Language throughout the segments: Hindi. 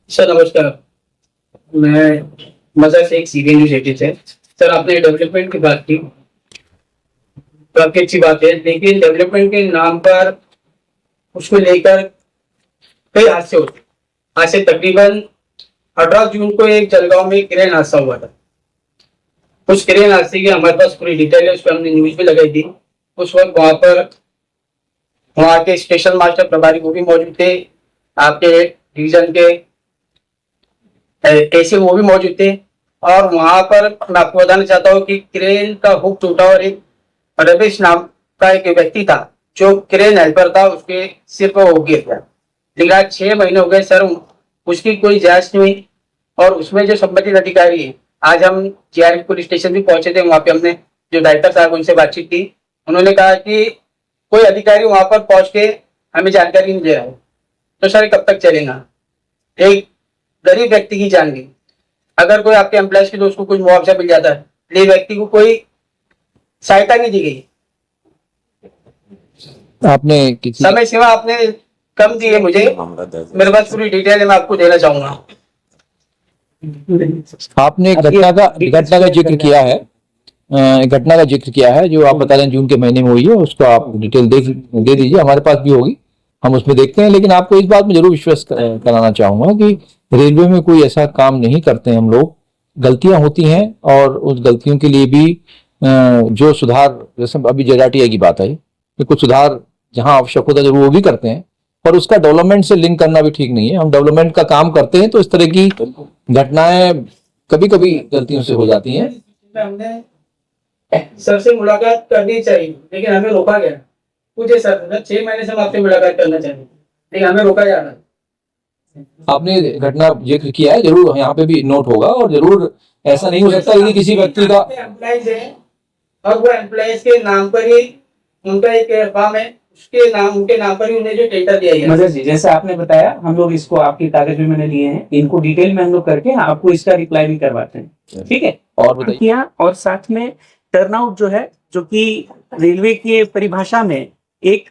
सर नमस्कार। मैं मज़ा से एक सीरियल न्यूज़ 18 से। सर आपने डेवलपमेंट की बात की, काफ़ी अच्छी बात है, लेकिन डेवलपमेंट के नाम पर उसको लेकर कई हादसे होते हैं। आज से तकरीबन 18 जून को एक जलगांव में क्रेन हादसा हुआ था। उस क्रेन हादसे की हमारे पास पूरी डिटेल है, उस पर हमने न्यूज़ भी लगाई थी। उस वक्त वहाँ के स्टेशन मास्टर प्रभारी वो भी मौजूद थे, आपके डिवीजन के ऐसे वो भी मौजूद थे। और वहां पर मैं आपको बताना चाहता हूँ कि क्रेन का हुक टूटा और एक रमेश नाम का एक व्यक्ति था जो क्रेन हेल्पर था, उसके सिर पर वो गिर गया। लेकिन आज 6 महीने हो गए सर, उसकी कोई जांच नहीं हुई। और उसमें जो संबंधित अधिकारी है, आज हम जीआरपी पुलिस स्टेशन भी पहुंचे थे, वहां पे हमने जो डायरेक्टर साहब उनसे बातचीत की। उन्होंने कहा कि कोई अधिकारी वहां पर पहुंच के हमें जानकारी नहीं दे रहा है। तो सर कब तक चलेगा? एक गरीब व्यक्ति की जान गई। अगर कोई आपके एम्प्लॉयज की दोस्त को कुछ मुआवजा मिल जाता है, लेकिन व्यक्ति को कोई सहायता नहीं दी गई। आपने किसी समय सीमा आपने कम दी है मुझे, मेरे पास पूरी डिटेल है, मैं आपको देना चाहूंगा। आपने एक घटना का जिक्र किया है, घटना का जिक्र किया है जो आप बता रहे हैं जून के महीने में हुई है, उसको आप डिटेल दे दीजिए, हमारे पास भी होगी, हम उसमें देखते हैं। लेकिन आपको इस बात में जरूर विश्वास कराना चाहूंगा कि रेलवे में कोई ऐसा काम नहीं करते हैं हम लोग। गलतियां होती हैं और उस गलतियों के लिए भी जो सुधार, जैसे अभी जेडाटिया की बात आई कि कुछ सुधार जहां आवश्यक होता है जरूर वो भी करते हैं, पर उसका डेवलपमेंट से लिंक करना भी ठीक नहीं है। हम डेवलपमेंट का काम करते हैं तो इस तरह की घटनाएं कभी कभी गलतियों से हो जाती हैं। हमने सर से मुलाकात करनी चाहिए, लेकिन हमें रोका गया। मुझे सर 6 महीने से हम आपसे मुलाकात करना चाहिए, लेकिन हमें रोका जा रहा है। आपने घटना जिक्र किया है, जरूर यहाँ पे भी नोट होगा। और जरूर ऐसा नहीं हो सकता कि किसी व्यक्ति का एम्प्लॉइज है और वो एम्प्लॉइज के नाम पर ही उनका एक फॉर्म है, उसके नाम उनके नाम पर ही उन्हें जो टेंडर दिया गया। मदर जी, जैसे आपने बताया, हम लोग इसको आपके कागज में मैंने लिए हैं, इनको डिटेल में हम लोग करके आपको इसका रिप्लाई भी करवाते हैं, ठीक है? और बताइए। और साथ में टर्नआउट जो है, जो कि रेलवे की परिभाषा में एक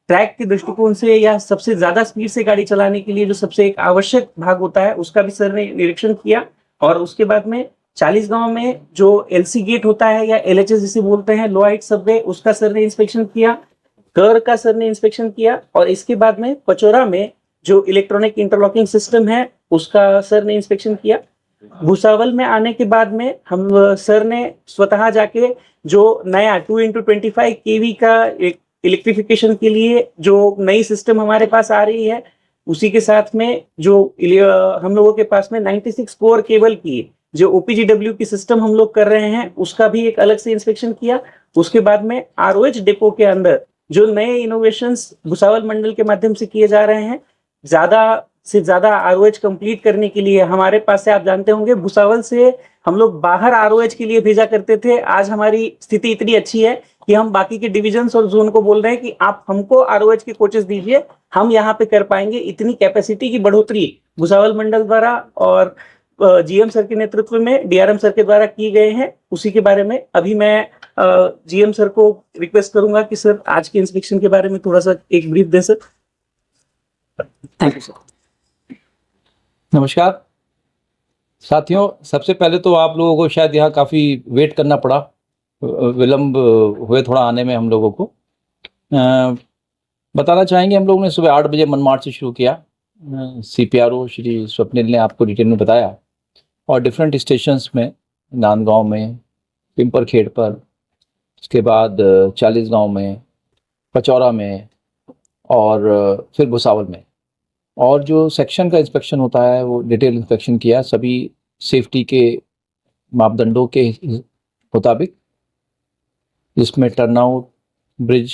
ट्रैक के दृष्टिकोण से या सबसे ज्यादा स्पीड से गाड़ी चलाने के लिए जो सबसे एक आवश्यक भाग होता है, उसका भी सर ने निरीक्षण किया। और उसके बाद में 40 गांव में जो एलसी गेट होता है या एलएचएस जिसे बोलते हैं, लो हाइट सबवे, उसका सर ने इंस्पेक्शन किया। कर का सर ने इंस्पेक्शन किया। और इसके बाद में पचोरा में जो इलेक्ट्रॉनिक इंटरलॉकिंग सिस्टम है, उसका सर ने इंस्पेक्शन किया। भुसावल में आने के बाद में हम सर ने स्वतः जाके जो नया 2x25 केवी का एक इलेक्ट्रिफिकेशन के लिए जो नई सिस्टम हमारे पास आ रही है, उसी के साथ में जो हम लोगों के पास में 96 कोर केबल की जो ओपीजीडब्ल्यू की सिस्टम हम लोग कर रहे हैं, उसका भी एक अलग से इंस्पेक्शन किया। उसके बाद में आरओएच डिपो के अंदर जो नए इनोवेशंस भुसावल मंडल के माध्यम से किए जा रहे हैं, ज्यादा से ज्यादा आरओएच कंप्लीट करने के लिए हमारे पास से, आप जानते होंगे, भुसावल से हम लोग बाहर आरओएच के लिए भेजा करते थे। आज हमारी स्थिति इतनी अच्छी है कि हम बाकी के डिविजन्स और जोन को बोल रहे हैं कि आप हमको आरओएच के कोचेस दीजिए, हम यहाँ पे कर पाएंगे। इतनी कैपेसिटी की बढ़ोतरी भुसावल मंडल द्वारा और जीएम सर के नेतृत्व में डीआरएम सर के द्वारा की गए हैं। उसी के बारे में अभी मैं जीएम सर को रिक्वेस्ट करूंगा कि सर आज के इंस्पेक्शन के बारे में थोड़ा सा एक ब्रीफ दें सर। Thank you sir. नमस्कार साथियों, सबसे पहले तो आप लोगों को शायद यहाँ काफ़ी वेट करना पड़ा, विलम्ब हुए थोड़ा आने में हम लोगों को। बताना चाहेंगे, हम लोगों ने सुबह 8 बजे मनमाड से शुरू किया। सीपीआरओ श्री स्वप्निल ने आपको डिटेल में बताया, और डिफरेंट स्टेशंस में, नांदगांव में, पिंपरखेड़ पर, उसके बाद 40 गांव में, पचौरा में, और फिर भुसावल में। और जो सेक्शन का इंस्पेक्शन होता है वो डिटेल इंस्पेक्शन किया, सभी सेफ्टी के मापदंडों के मुताबिक, जिसमें turnout, bridge,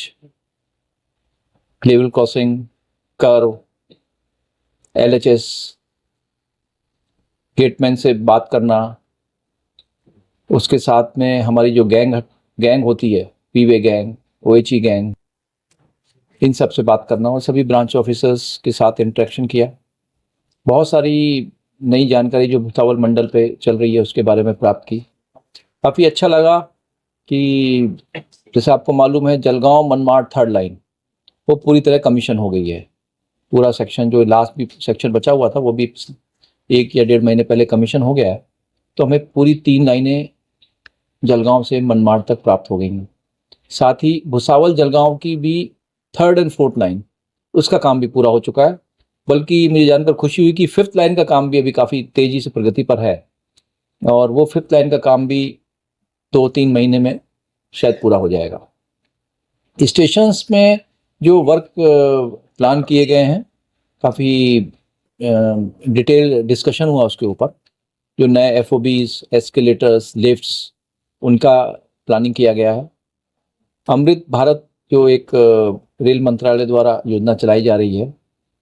level crossing, curve, LHS, gateman से बात करना, उसके साथ में हमारी जो गैंग होती है, पीवे गैंग, ओएचई गैंग, इन सब से बात करना, और सभी ब्रांच ऑफिसर्स के साथ इंटरेक्शन किया। बहुत सारी नई जानकारी जो भुसावल मंडल पे चल रही है उसके बारे में प्राप्त की। काफ़ी अच्छा लगा कि जैसे आपको मालूम है, जलगांव मनमाड 3rd लाइन वो पूरी तरह कमीशन हो गई है। पूरा सेक्शन जो लास्ट भी सेक्शन बचा हुआ था वो भी 1 या 1.5 महीने पहले कमीशन हो गया है, तो हमें पूरी 3 लाइनें जलगांव से मनमाड़ तक प्राप्त हो गई हैं। साथ ही भुसावल जलगांव की भी 3rd और 4th लाइन, उसका काम भी पूरा हो चुका है। बल्कि मुझे जानकर खुशी हुई कि 5th लाइन का काम भी अभी काफ़ी तेज़ी से प्रगति पर है, और वो 5th लाइन का काम भी 2-3 महीने में शायद पूरा हो जाएगा। स्टेशंस में जो वर्क प्लान किए गए हैं, काफ़ी डिटेल डिस्कशन हुआ उसके ऊपर। जो नए FOBs, एस्केलेटर्स, लिफ्ट्स, उनका प्लानिंग किया गया है। अमृत भारत जो एक रेल मंत्रालय द्वारा योजना चलाई जा रही है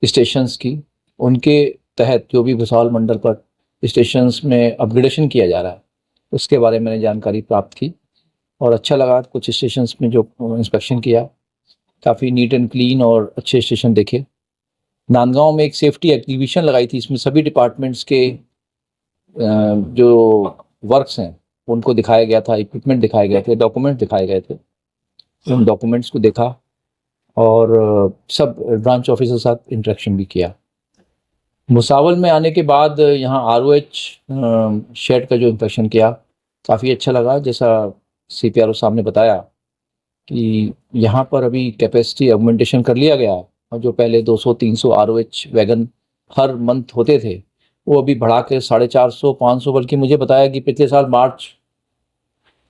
स्टेशंस की, उनके तहत जो भी भुसावल मंडल पर स्टेशंस में अपग्रेडेशन किया जा रहा है, उसके बारे में मैंने जानकारी प्राप्त की और अच्छा लगा। कुछ स्टेशंस में जो इंस्पेक्शन किया, काफ़ी नीट एंड क्लीन और अच्छे स्टेशन देखे। नांदगांव में एक सेफ्टी एग्जीबिशन लगाई थी, इसमें सभी डिपार्टमेंट्स के जो वर्क्स हैं उनको दिखाया गया था, इक्विपमेंट दिखाए गए थे, डॉक्यूमेंट दिखाए गए थे। उन डॉक्यूमेंट्स को देखा और सब ब्रांच ऑफिसर के साथ इंटरेक्शन भी किया। भुसावल में आने के बाद यहाँ ROH शेड का जो इंस्पेक्शन किया, काफ़ी अच्छा लगा। जैसा CPRO साहब ने बताया कि यहाँ पर अभी कैपेसिटी ऑगमेंटेशन कर लिया गया है, और जो पहले 200-300 ROH वैगन हर मंथ होते थे, वो अभी बढ़ा के 450-500, बल्कि मुझे बताया कि पिछले साल मार्च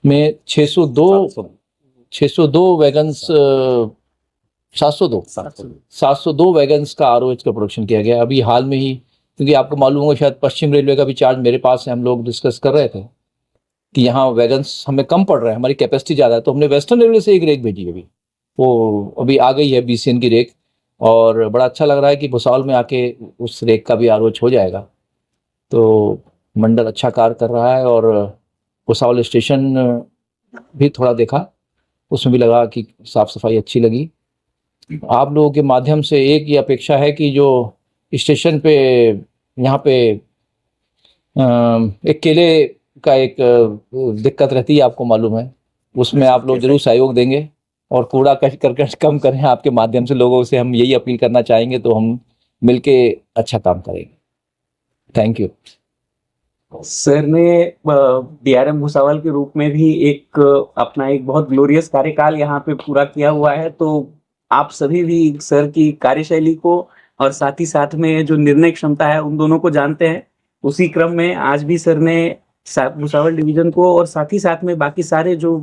में 602 वैगन्स 702 वैगन्स का ROH का प्रोडक्शन किया गया अभी हाल में ही। क्योंकि आपको मालूम होगा, शायद पश्चिम रेलवे का भी चार्ज मेरे पास है, हम लोग डिस्कस कर रहे थे कि यहाँ वैगन्स हमें कम पड़ रहा है, हमारी कैपेसिटी ज़्यादा है, तो हमने वेस्टर्न रेलवे से एक रेक भेजी अभी, वो अभी आ गई है BCN की रेक, और बड़ा अच्छा लग रहा है कि भुसावल में आके उस रेक का भी ROH हो जाएगा। तो मंडल अच्छा कार्य कर रहा है, और भुसावल स्टेशन भी थोड़ा देखा, उसमें भी लगा कि साफ़ सफाई अच्छी लगी। आप लोगों के माध्यम से एक ही अपेक्षा है कि जो स्टेशन पे यहाँ पे एक केले का एक दिक्कत रहती है, आपको मालूम है, उसमें आप लोग जरूर सहयोग देंगे और कूड़ा करकट कम करें। आपके माध्यम से लोगों से हम यही अपील करना चाहेंगे, तो हम मिलके अच्छा काम करेंगे। Thank you. सर ने DRM भुसावल के रूप में भी एक अपना एक बहुत ग्लोरियस कार्यकाल यहाँ पे पूरा किया हुआ है, तो आप सभी भी सर की कार्यशैली को और साथ ही साथ में जो निर्णय क्षमता है, उन दोनों को जानते हैं। उसी क्रम में आज भी सर ने भुसावल डिवीजन को और साथ ही साथ में बाकी सारे जो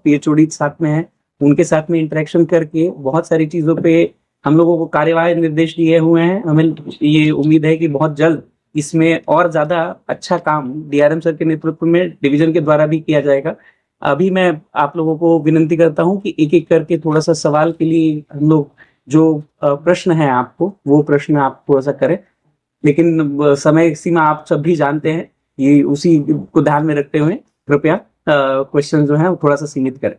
PHOD साथ में हैं, उनके साथ में इंटरेक्शन करके बहुत सारी चीज़ों पे हम लोगों को कार्यवाही निर्देश दिए हुए हैं। हमें ये उम्मीद है कि बहुत जल्द इसमें और ज़्यादा अच्छा काम DRM सर के नेतृत्व में डिवीजन के द्वारा भी किया जाएगा। अभी मैं आप लोगों को विनंती करता हूं कि एक एक करके थोड़ा सा सवाल के लिए हम लोग जो प्रश्न है आपको, वो प्रश्न आप थोड़ा सा करें, लेकिन समय सीमा आप सब भी जानते हैं, ये उसी को ध्यान में रखते हुए कृपया क्वेश्चन जो है वो थोड़ा सा सीमित करें।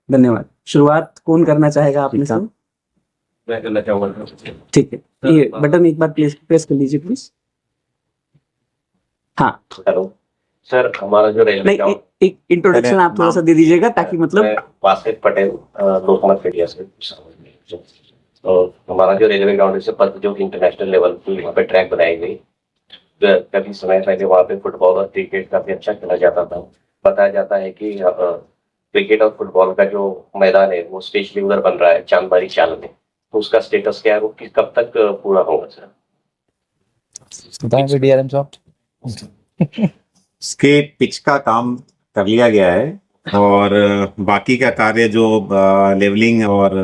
धन्यवाद। शुरुआत कौन करना चाहेगा आप में से? मैं करना चाहूंगा। ठीक है, ये बटन एक बार प्रेस कर लीजिए प्लीज। हाँ, हेलो सर, हमारा जो रेलवे नहीं, एक इंट्रोडक्शन आप थोड़ा सा दे दीजिएगा ताकि मतलब। वासिफ पटेल, लोकमत मीडिया से। तो हमारा जो रेलवे ग्राउंड से पद जो इंटरनेशनल लेवल की वहाँ पे ट्रैक बनाई गई, कभी समय पहले वहाँ पे फुटबॉल और क्रिकेट काफी अच्छा खेला जाता था। बताया जाता है कि क्रिकेट और फुटबॉल का जो मैदान है वो स्पेशली उधर बन रहा है चांदबारी चाल में, तो उसका स्टेटस क्या है, वो कब तक पूरा होगा सर? बताएंगे DRM साहब। उसके पिच का काम कर लिया गया है, और बाकी का कार्य जो लेवलिंग और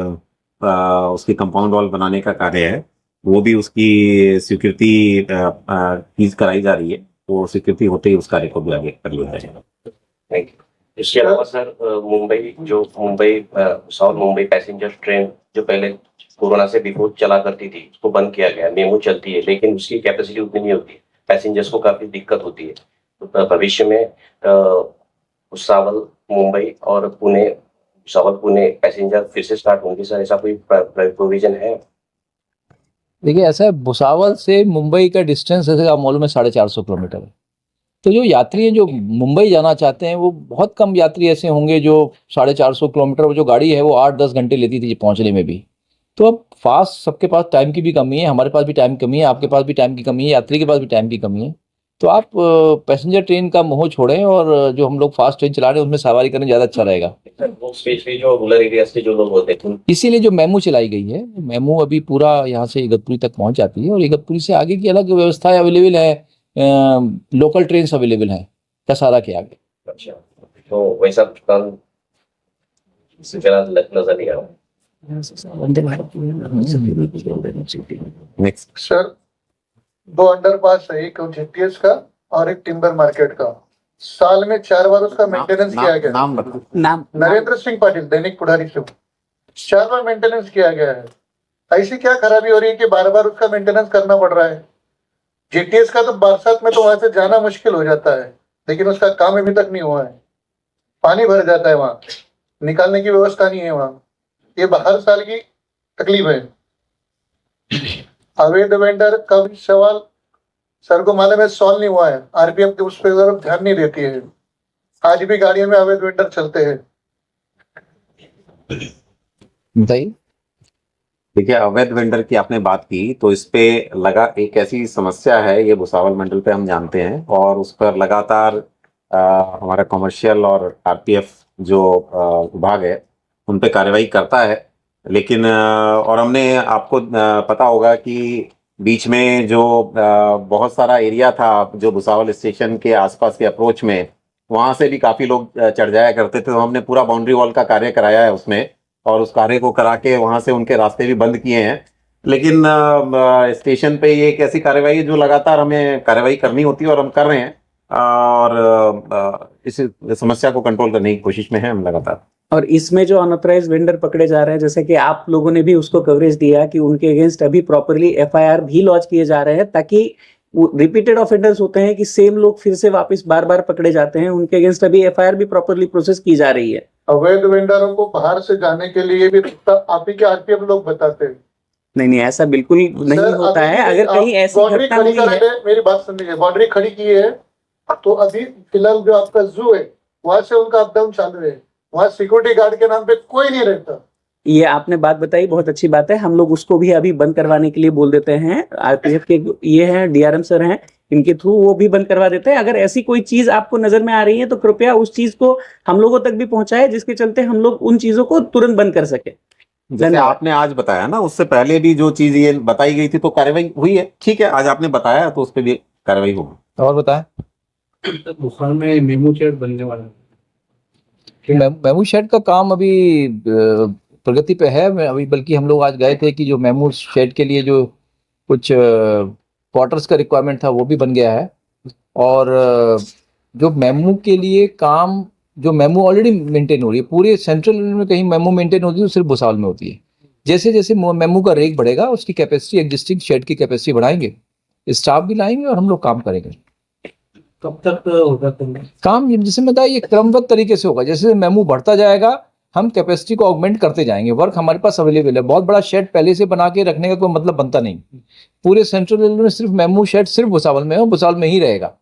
उसकी कंपाउंड वॉल बनाने का कार्य है, वो भी उसकी स्वीकृति चीज कराई जा रही है, तो स्वीकृति होते ही उस कार्य को भी आगे कर लिया जाएगा। Thank you. इसके अलावा sir, Bhusawal Mumbai passenger train जो पहले कोरोना से बिफोर चला करती थी, उसको बंद किया गया। मेमो चलती है लेकिन उसकी कैपेसिटी उतनी नहीं होती, पैसेंजर्स को काफी दिक्कत होती है। तो भविष्य में भुसावल मुंबई और भुसावल पुणे पैसेंजर फिर से स्टार्ट होंगे सर, ऐसा कोई प्रोविजन है? देखिए, ऐसा है, भुसावल से मुंबई का डिस्टेंस जैसे आप मालूम है 450 किलोमीटर है। तो जो यात्री हैं जो मुंबई जाना चाहते हैं, वो बहुत कम यात्री ऐसे होंगे जो 450 किलोमीटर, वो जो गाड़ी है वो 8-10 घंटे लेती थी पहुंचने में भी। तो अब फास्ट सबके पास टाइम की भी कमी है, हमारे पास भी टाइम की कमी है, आपके पास भी टाइम की कमी है, यात्री के पास भी टाइम की कमी है। तो आप पैसेंजर ट्रेन का मोह छोड़ें और जो हम लोग फास्ट ट्रेन चला रहे हैं उसमें सवारी करें, ज़्यादा अच्छा रहेगा। वो स्पेशली जो रूरल एरिया से जो लोग होते हैं इसीलिए जो मेमू चलाई गई है, मेमू अभी पूरा यहाँ से इगतपुरी तक पहुँच जाती है और इगतपुरी से आगे की अलग व्यवस्थाएं अवेलेबल है, लोकल ट्रेन अवेलेबल हैं कसारा के आगे। अच्छा, तो वैसा कल इसी तरह नजर नहीं आ रहा। Vande Bharat next sir, 2 underpass है, एक जेटीएस का और एक टिम्बर मार्केट का। साल में 4 बार उसका मेंटेनेंस किया गया। नाम बता। नाम नरेंद्र सिंह पाटिल, दैनिक पुढ़ारी से 4 बार मेंटेनेंस किया गया है। ऐसी क्या खराबी हो रही है कि बार बार उसका मेंटेनेंस करना पड़ रहा है? जेटीएस का तो बरसात में तो वहां से जाना मुश्किल हो जाता है, लेकिन उसका काम अभी तक नहीं हुआ है। पानी भर जाता है, वहां निकालने की व्यवस्था नहीं है। वहां ये हर साल की तकलीफ है। अवैध वेंडर का भी सवाल सर को मालूम है सॉल्व नहीं हुआ है। आरपीएफ उस पर जरूर ध्यान नहीं देती है। आज भी गाड़ियों में अवैध वेंडर चलते हैं। बताइए। देखिए, अवैध वेंडर की आपने बात की तो इस पे लगा एक ऐसी समस्या है, ये भुसावल मंडल पे हम जानते हैं और उस पर लगातार हमारा कमर्शियल और आरपीएफ जो विभाग है उन पे कार्रवाई करता है। लेकिन और हमने आपको पता होगा कि बीच में जो बहुत सारा एरिया था जो भुसावल स्टेशन के आसपास के अप्रोच में, वहां से भी काफी लोग चढ़ जाया करते थे। तो हमने पूरा बाउंड्री वॉल का कार्य कराया है उसमें और उस कार्य को करा के वहां से उनके रास्ते भी बंद किए हैं। लेकिन स्टेशन पे ये एक ऐसी कार्रवाई है जो लगातार हमें कार्रवाई करनी होती है और हम कर रहे हैं और इस समस्या को कंट्रोल करने की कोशिश में है हम लगातार। और इसमें जो अनऑथराइज वेंडर पकड़े जा रहे हैं, जैसे कि आप लोगों ने भी उसको कवरेज दिया कि उनके अगेंस्ट अभी प्रॉपरली एफआईआर भी लॉन्च किए जा रहे हैं, ताकि रिपीटेड ऑफेंडर्स होते हैं कि सेम लोग फिर से वापस बार बार पकड़े जाते हैं, उनके अगेंस्ट अभी एफआईआर भी प्रॉपरली प्रोसेस की जा रही है। अवैध वेंडरों को बाहर से जाने के लिए भी आप ही के आरपीएफ लोग बताते हैं। नहीं, ऐसा बिल्कुल नहीं सर, होता अभी है। अगर कहीं ऐसी बाउंड्री घटना खड़ी हुई है, है, मेरी बात सुनिए, बाउंड्री खड़ी की है तो अभी फिलहाल जो आपका जू है वहां से उनका अप डाउन चालू है। वहां सिक्योरिटी गार्ड के नाम पे कोई नहीं रहता। ये आपने बात बताई, बहुत अच्छी बात है। हम लोग उसको भी अभी बंद करवाने के लिए बोल देते हैं। आरपीएफ के ये हैं, डीआरएम सर हैं, इनके थ्रू वो भी बंद करवा देते हैं। अगर ऐसी कोई चीज आपको नजर में आ रही है तो कृपया उस चीज को हम लोगों तक भी पहुंचाए, जिसके चलते हम लोग उन चीजों को तुरंत बंद कर सके। जैसे आपने आज बताया ना, उससे पहले भी जो चीज ये बताई गई थी तो कार्रवाई हुई है। ठीक है, आज आपने बताया तो उस पर भी कार्रवाई होगी। और बताएं। भोपाल में मेमू शेड बनने वाला है। मेमू शेड का काम अभी प्रगति पे है। अभी बल्कि हम लोग आज गए थे कि जो मेमू शेड के लिए जो कुछ क्वार्टर्स का रिक्वायरमेंट था वो भी बन गया है। और जो मेमू के लिए काम, जो मेमू ऑलरेडी मेंटेन हो रही है पूरे सेंट्रल में, कहीं मेमू मेंटेन होती है तो सिर्फ भुसावल में होती है। जैसे जैसे मेमू का रेट बढ़ेगा उसकी कैपेसिटी, एग्जिस्टिंग शेड की कैपेसिटी बढ़ाएंगे, स्टाफ भी लाएंगे और हम लोग काम करेंगे। कब तक होगा काम? जैसे मैं बताया, ये क्रमबद्ध तरीके से होगा। जैसे मेमू बढ़ता जाएगा हम कैपेसिटी को ऑगमेंट करते जाएंगे। वर्क हमारे पास अवेलेबल है। बहुत बड़ा शेड पहले से बना के रखने का कोई मतलब बनता नहीं। पूरे सेंट्रल रेलवे में सिर्फ मेमू शेड सिर्फ भुसावल में है और भुसावल में ही रहेगा।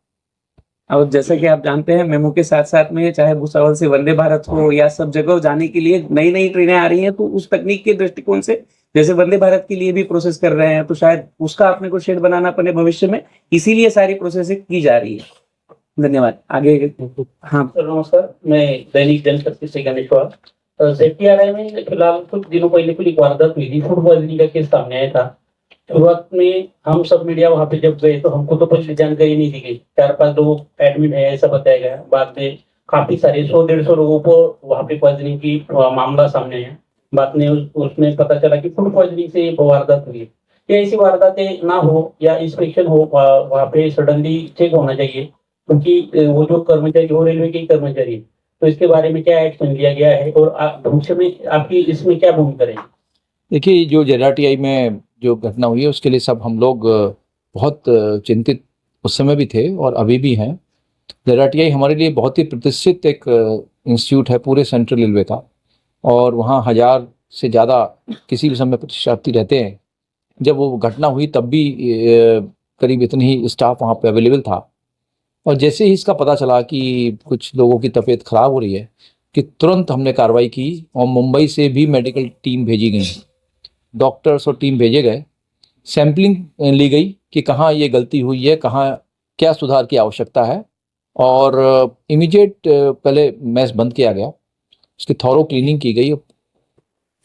और जैसा कि आप जानते हैं, मेमू के साथ साथ में चाहे भुसावल से वंदे भारत हो या सब जगह जाने के लिए नई नई ट्रेनें आ रही हैं, तो उस तकनीक के दृष्टिकोण से जैसे वंदे भारत के लिए भी प्रोसेस कर रहे हैं, तो शायद उसका अपने को शेड बनाना पड़े भविष्य में, इसीलिए सारी प्रोसेसिंग की जा रही है। धन्यवाद। आगे। हाँ सर नमस्कार, मैं दैनिक जनशक्ति से गणेशवाल। सेफ्टी आरआई में फिलहाल कुछ दिनों पहले कुछ एक वारदात हुई थी, फूड पॉइजनिंग का केस सामने आया था। शुरुआत में हम सब मीडिया वहां पे जब गए तो हमको तो पहले जानकारी नहीं दी गई। 4-5 लोग एडमिट है ऐसा बताया गया। बाद में काफी सारे 100-150 लोगों को वहां पे पॉइजनिंग की मामला सामने आया। बाद में उसमें पता चला कि फूड पॉइजनिंग से वारदात हुई है। या ऐसी वारदातें ना हो या इंस्पेक्शन हो, वहां पे सडनली चेक होना चाहिए, क्योंकि वो जो कर्मचारी वो रेलवे के कर्मचारी है। तो इसके बारे में क्या एक्शन लिया गया है और भविष्य में आपकी इसमें क्या भूमिका रहेगी? देखिए, जो जेडआरटीआई में जो घटना हुई है उसके लिए सब हम लोग बहुत चिंतित उस समय भी थे और अभी भी हैं। जेडआरटीआई हमारे लिए बहुत ही प्रतिष्ठित एक इंस्टीट्यूट है पूरे सेंट्रल रेलवे का, और वहाँ 1000 से ज़्यादा किसी भी समय प्रतिष्ठार्थी रहते हैं। जब वो घटना हुई तब भी करीब इतनी ही स्टाफ वहाँ पे अवेलेबल था। और जैसे ही इसका पता चला कि कुछ लोगों की तबीयत खराब हो रही है कि तुरंत हमने कार्रवाई की और मुंबई से भी मेडिकल टीम भेजी गई। डॉक्टर्स और टीम भेजे गए, सैम्पलिंग ली गई कि कहाँ ये गलती हुई है, कहाँ क्या सुधार की आवश्यकता है, और इमीडिएट पहले मैस बंद किया गया, उसकी थॉरो क्लीनिंग की गई,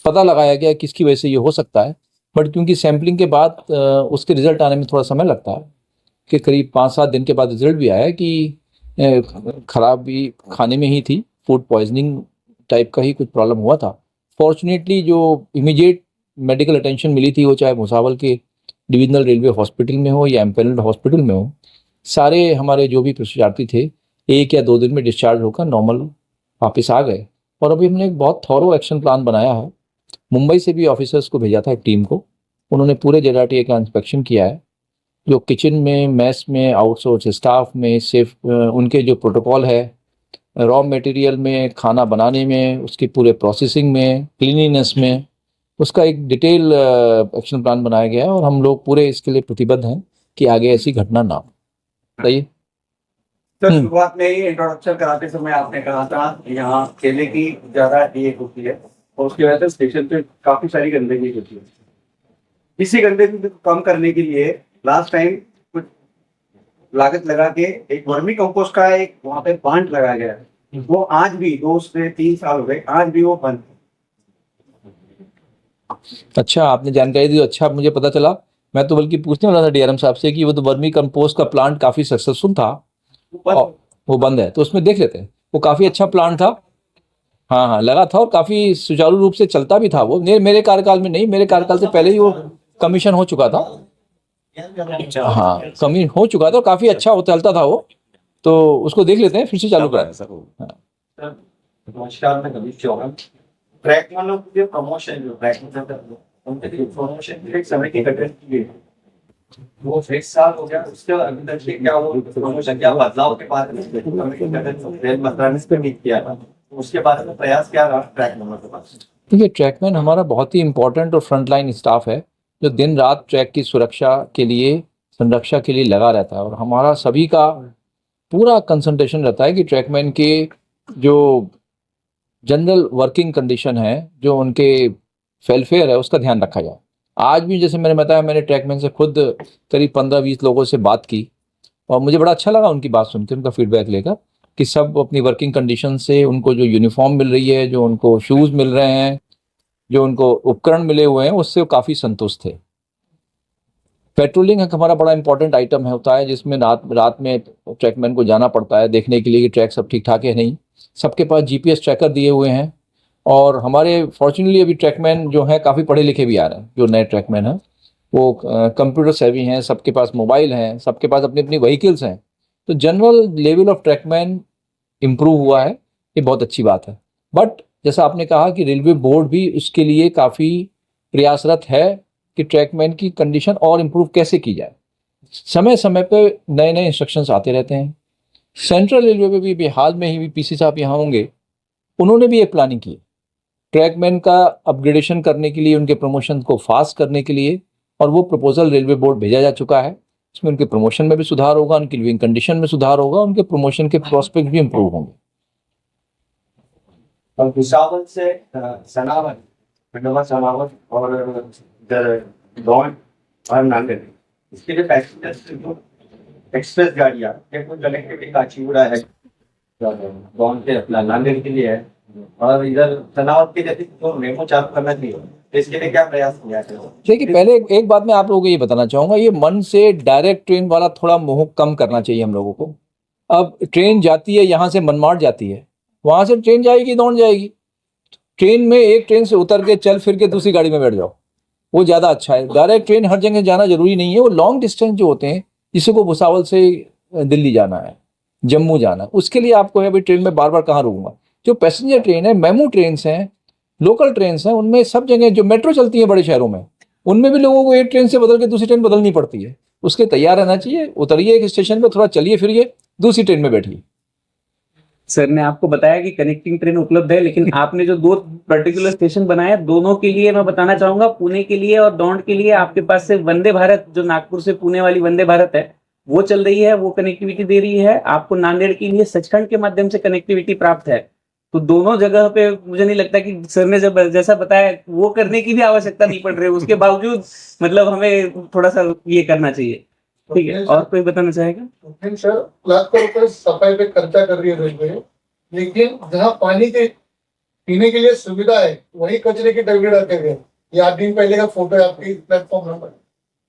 पता लगाया गया किसकी वजह से ये हो सकता है। बट क्योंकि सैम्पलिंग के बाद उसके रिजल्ट आने में थोड़ा समय लगता है, कि करीब 5-7 दिन के बाद रिजल्ट भी आया कि खराबी खाने में ही थी, फूड पॉइजनिंग टाइप का ही कुछ प्रॉब्लम हुआ था। फॉर्चुनेटली जो इमीडिएट मेडिकल अटेंशन मिली थी, वो चाहे भुसावल के डिविजनल रेलवे हॉस्पिटल में हो या एम्पेनल्ड हॉस्पिटल में हो, सारे हमारे जो भी प्रशिक्षार्थी थे 1 या 2 दिन में डिस्चार्ज होकर नॉर्मल वापस आ गए। और अभी हमने एक बहुत थॉरो एक्शन प्लान बनाया है। मुंबई से भी ऑफिसर्स को भेजा था एक टीम को, उन्होंने पूरे JRTA का इंस्पेक्शन किया है, जो किचन में, मैस में, आउटसोर्स स्टाफ में, सेफ उनके जो प्रोटोकॉल है, रॉ मटेरियल में, खाना बनाने में, उसकी पूरे प्रोसेसिंग में, क्लीनिनेस में, उसका एक डिटेल एक्शन प्लान बनाया गया है। और हम लोग पूरे इसके लिए प्रतिबद्ध हैं कि आगे ऐसी घटना ना हो। सही। सर, शुरुआत में ही इंट्रोडक्शन कराते समय आपने कहा था यहाँ केले की ज्यादा ये होती है और उसकी वजह से स्टेशन पे काफी सारी गंदगी होती है। इसी गंदगी को कम करने के लिए लास्ट टाइम कुछ लागत लगा के एक वर्मी कंपोस्ट का एक वहाँ पे प्लांट लगाया गया है, वो आज भी 2 से 3 साल हो गए, आज भी वो बंद। अच्छा, आपने जानकारी दी, अच्छा मुझे पता चला। मैं तो बल्कि पूछने वाला था DRM साहब से कि वो तो वर्मी कंपोस्ट का प्लांट काफी सक्सेसफुल था, वो बंद है, तो उसमें देख लेते हैं। वो काफी अच्छा प्लांट था, हाँ हाँ लगा था, और काफी सुचारू रूप से चलता भी था वो। मेरे कार्यकाल में नहीं, मेरे कार्यकाल से पहले ही वो कमीशन हो चुका था, हाँ कमीशन हो चुका था, काफी अच्छा वो चलता था वो। तो उसको देख लेते हैं, फिर से चालू कराएं सर। हाँ। नमस्कार, मैं कबीर चौहान। ट्रैक वालों के प्रमोशन जो ट्रैक में करते हैं, उनके लिए प्रमोशन एक समय की घटना की गई, वो 1 साल हो गया, उसके अभी तक क्या वो प्रमोशन क्या बदलाव के बाद रेल मंत्रालय पे नहीं किया था, उसके बाद में प्रयास क्या रहा ट्रैकमैन के पास? देखिए, ट्रैकमैन हमारा बहुत ही इंपॉर्टेंट और फ्रंटलाइन स्टाफ है, जो दिन रात ट्रैक की सुरक्षा के लिए, संरक्षा के लिए लगा रहता है। और हमारा सभी का पूरा कंसंट्रेशन रहता है कि ट्रैकमैन के जो जनरल वर्किंग कंडीशन है, जो उनके वेलफेयर है, उसका ध्यान रखा जाए। आज भी जैसे मैंने बताया, मैंने ट्रैकमैन से खुद करीब 15-20 लोगों से बात की, और मुझे बड़ा अच्छा लगा उनकी बात सुनकर, उनका फीडबैक लेकर, कि सब अपनी वर्किंग कंडीशन से, उनको जो यूनिफॉर्म मिल रही है, जो उनको शूज़ मिल रहे हैं, जो उनको उपकरण मिले हुए हैं, उससे वो काफ़ी संतुष्ट थे। पेट्रोलिंग हमारा बड़ा इंपॉर्टेंट आइटम होता है, जिसमें रात में ट्रैकमैन को जाना पड़ता है देखने के लिए कि ट्रैक सब ठीक ठाक है नहीं। सबके पास GPS ट्रैकर दिए हुए हैं, और हमारे फॉर्चुनेटली अभी ट्रैकमैन जो हैं काफ़ी पढ़े लिखे भी आ रहे हैं। जो नए ट्रैकमैन हैं वो कंप्यूटर सेवी हैं, सबके पास मोबाइल हैं, सबके पास अपनी अपनी व्हीकल्स हैं। तो general level of trackman improve हुआ है, ये बहुत अच्छी बात है। बट जैसा आपने कहा कि रेलवे बोर्ड भी इसके लिए काफ़ी प्रयासरत है कि ट्रैकमैन की कंडीशन और इम्प्रूव कैसे की जाए। समय समय पे नए नए इंस्ट्रक्शंस आते रहते हैं। सेंट्रल रेलवे में भी हाल में ही PC साहब यहाँ होंगे, उन्होंने भी एक प्लानिंग की ट्रैकमैन का अपग्रेडेशन करने के लिए, उनके प्रमोशन को फास्ट करने के लिए, और वो प्रपोजल रेलवे बोर्ड भेजा जा चुका है। इसमें उनके प्रमोशन में भी सुधार होगा, उनकी लिविंग कंडीशन में सुधार होगा, उनके प्रमोशन के प्रोस्पेक्ट भी इम्प्रूव होंगे। और भुसावल से सनावल, खंडवा सनावल और दौंड और नांदेड़, इसके लिए पैसेंजर्स जो एक्सप्रेस गाड़ियाँ कोई कनेक्टिविटी का अचीवड़ा है दौंड से अपना नांदेड़ के लिए है, और इधर सनावल के जैसे जो मेमो चालू करना चाहिए, इसके लिए क्या प्रयास किया है? देखिए, पहले एक बात मैं आप लोगों को ये बताना चाहूँगा, ये मन से डायरेक्ट ट्रेन वाला थोड़ा मोह कम करना चाहिए हम लोगों को। अब ट्रेन जाती है यहाँ से मनमाड़ जाती है, वहाँ से ट्रेन जाएगी दौड़ जाएगी। ट्रेन में एक ट्रेन से उतर के चल फिर के दूसरी गाड़ी में बैठ जाओ, वो ज़्यादा अच्छा है। डायरेक्ट ट्रेन हर जगह जाना जरूरी नहीं है। वो लॉन्ग डिस्टेंस जो होते हैं, जिसे को भुसावल से दिल्ली जाना है, जम्मू जाना है, उसके लिए आपको है भाई ट्रेन में बार बार कहाँ रुकूंगा। जो पैसेंजर ट्रेन है, मेमू ट्रेन हैं, लोकल ट्रेन हैं, उनमें सब जगह जो मेट्रो चलती है बड़े शहरों में, उनमें भी लोगों को एक ट्रेन से बदल के दूसरी ट्रेन बदलनी पड़ती है। उसके तैयार रहना चाहिए, उतरिए एक स्टेशन पर, थोड़ा चलिए फिरिए, दूसरी ट्रेन में बैठिए। सर ने आपको बताया कि कनेक्टिंग ट्रेन उपलब्ध है, लेकिन आपने जो 2 पर्टिकुलर स्टेशन बनाए, दोनों के लिए मैं बताना चाहूंगा, पुणे के लिए और दौंड के लिए आपके पास से वंदे भारत, जो नागपुर से पुणे वाली वंदे भारत है, वो चल रही है, वो कनेक्टिविटी दे रही है। आपको नांदेड़ के लिए सचखंड के माध्यम से कनेक्टिविटी प्राप्त है। तो दोनों जगह पे मुझे नहीं लगता कि सर ने जब जैसा बताया वो करने की भी आवश्यकता नहीं पड़ रही है, उसके बावजूद मतलब हमें थोड़ा सा ये करना चाहिए। ठीक है, और कोई बताना चाहेगा? लेकिन सर लाखों रुपए सफाई पे खर्चा कर रही है रेलवे, लेकिन जहाँ पानी के पीने के लिए सुविधा है वही कचरे की डब्बे रखे गए। ये 8 दिन पहले का फोटो है आपकी प्लेटफॉर्म नंबर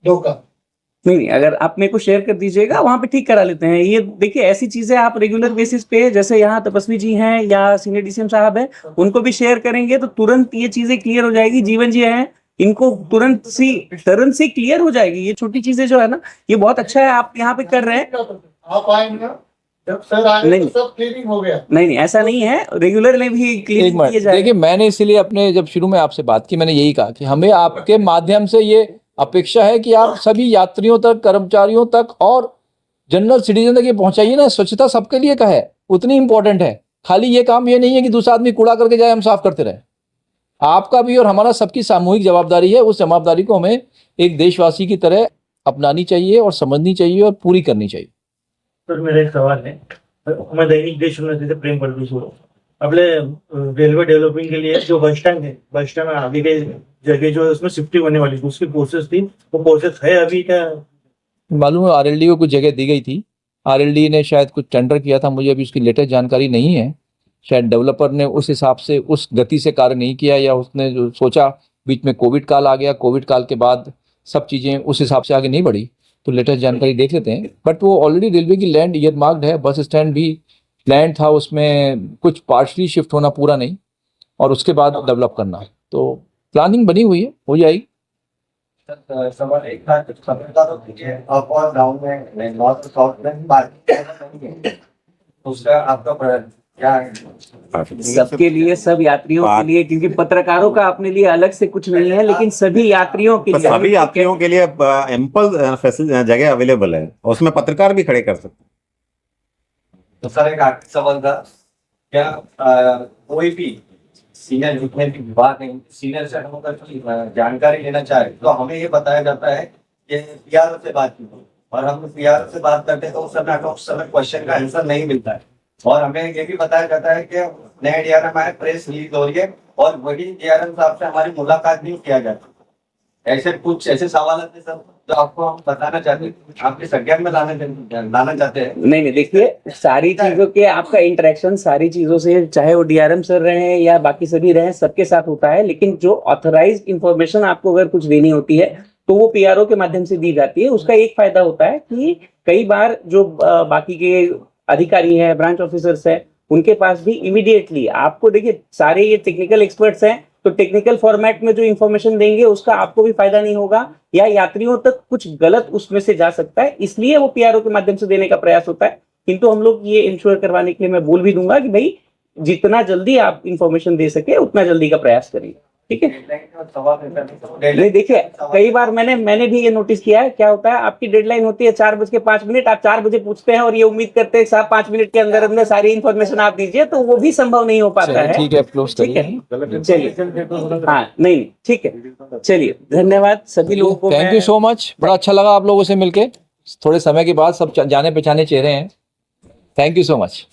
2 का। नहीं, अगर आप मेरे को शेयर कर दीजिएगा वहां पे ठीक करा लेते हैं। ये देखिए ऐसी चीजें आप रेगुलर बेसिस पे, जैसे यहाँ तपस्वी जी हैं या सीनियर डीसीएम साहब हैं, उनको भी शेयर करेंगे तो तुरंत ये चीजें क्लियर हो जाएगी। जीवन जी हैं, इनको तुरंत से क्लियर हो जाएगी। ये छोटी चीजें जो है ना, ये बहुत अच्छा है आप यहाँ पे कर रहे हैं। आप आएंगे ना, जब सर आए नहीं। तो सब क्लीनिंग हो गया। नहीं, ऐसा नहीं है, रेगुलर में भी एक क्लियर किए मिनट जाए। देखिए, मैंने इसीलिए अपने जब शुरू में आपसे बात की, मैंने यही कहा कि हमें आपके माध्यम से ये अपेक्षा है कि आप सभी यात्रियों तक, कर्मचारियों तक और जनरल सिटीजन तक ये पहुंचाइए ना। स्वच्छता सबके लिए का है, उतनी इंपॉर्टेंट है। खाली ये काम ये नहीं है कि दूसरा आदमी कूड़ा करके जाए हम साफ करते रहे। आपका भी और हमारा सबकी सामूहिक जवाबदारी है। उस जवाबदारी को हमें एक देशवासी की तरह अपनानी चाहिए और समझनी चाहिए और पूरी करनी चाहिए। सर मेरा एक सवाल है, मैं दैनिक देशोन्नति से प्रेम परदेश हूँ। अपने रेलवे डेवलपिंग के लिए जो बस स्टैंड है, बस स्टैंड में आगे के जगह जो है उसमें शिफ्टिंग होने वाली थी, उसकी प्रोसेस थी, वो प्रोसेस है अभी क्या? मालूम है आरएलडी को कुछ जगह दी गई थी, आरएलडी ने शायद कुछ टेंडर किया था, मुझे अभी उसकी लेटेस्ट जानकारी नहीं है। शायद डेवलपर ने उस हिसाब से उस गति से कार्य नहीं किया, या उसने जो सोचा, बीच में कोविड काल आ गया, कोविड काल के बाद सब चीज़ें उस हिसाब से आगे नहीं बढ़ी। तो लेटेस्ट जानकारी देख लेते हैं। बट वो ऑलरेडी रेलवे की लैंड ईयर मार्क्ड है, बस स्टैंड भी लैंड था, उसमें कुछ पार्शली शिफ्ट होना, पूरा नहीं, और उसके बाद डेवलप करना। तो प्लानिंग बनी हुई है, हो जाएगी। सवाल एक था, सफलता तो देखिए अप और डाउन में, नॉर्थ साउथ में बात उसका आपका क्या है? सबके लिए, सब यात्रियों के लिए, क्योंकि पत्रकारों का अपने लिए अलग से कुछ नहीं है, लेकिन सभी यात्रियों के लिए, सभी यात्रियों के लिए एम्पल जगह अवेलेबल है, उसमें पत्रकार भी खड़े कर सकते हैं। तो सर एक आखिरी सवाल था, क्या कोई भी सीनियर जितने भी विभाग हैं, सीनियर से हम अगर जानकारी लेना चाहे तो हमें ये बताया जाता है कि पीआरओ से बात की, और हम पीआरओ से बात करते हैं तो उस समय क्वेश्चन का आंसर नहीं मिलता है, और हमें ये भी बताया जाता है कि नए डीआरएम आए, प्रेस रिलीज हो रही है और वही डीआरएम साहब से हमारी मुलाकात नहीं किया जाता। ऐसे कुछ ऐसे सवाल थे सर जो आपको हम बताना चाहते हैं, आपके संज्ञान में लाना चाहते हैं। नहीं, देखिए सारी चीजों के आपका इंटरेक्शन सारी चीजों से, चाहे वो डीआरएम सर रहे या बाकी सभी रहे, सबके साथ होता है। लेकिन जो ऑथराइज्ड इंफॉर्मेशन आपको अगर कुछ देनी होती है तो वो पीआरओ के माध्यम से दी जाती है। उसका एक फायदा होता है कि कई बार जो बाकी के अधिकारी हैं, ब्रांच ऑफिसर्स हैं, उनके पास भी इमीडिएटली आपको, देखिए सारे ये टेक्निकल एक्सपर्ट्स हैं, तो टेक्निकल फॉर्मेट में जो इंफॉर्मेशन देंगे उसका आपको भी फायदा नहीं होगा, या यात्रियों तक कुछ गलत उसमें से जा सकता है, इसलिए वो पीआरओ के माध्यम से देने का प्रयास होता है। किंतु हम लोग ये इंश्योर करवाने के लिए मैं बोल भी दूंगा कि भाई जितना जल्दी आप इंफॉर्मेशन दे सके उतना जल्दी का प्रयास करिए। ठीक है, नहीं देखिए कई बार मैंने भी ये नोटिस किया है, क्या होता है आपकी डेडलाइन होती है 4:05, आप 4 बजे पूछते हैं और ये उम्मीद करते हैं साहब 5 मिनट के अंदर अंदर सारी इन्फॉर्मेशन आप दीजिए, तो वो भी संभव नहीं हो पाता है। ठीक है, क्लोज ठीक है, चलिए, हाँ नहीं ठीक है, चलिए धन्यवाद सभी लोगों को। थैंक यू सो मच, बड़ा अच्छा लगा आप लोगों से मिलके, थोड़े समय के बाद सब जाने पहचाने चेहरे हैं। Thank you so much.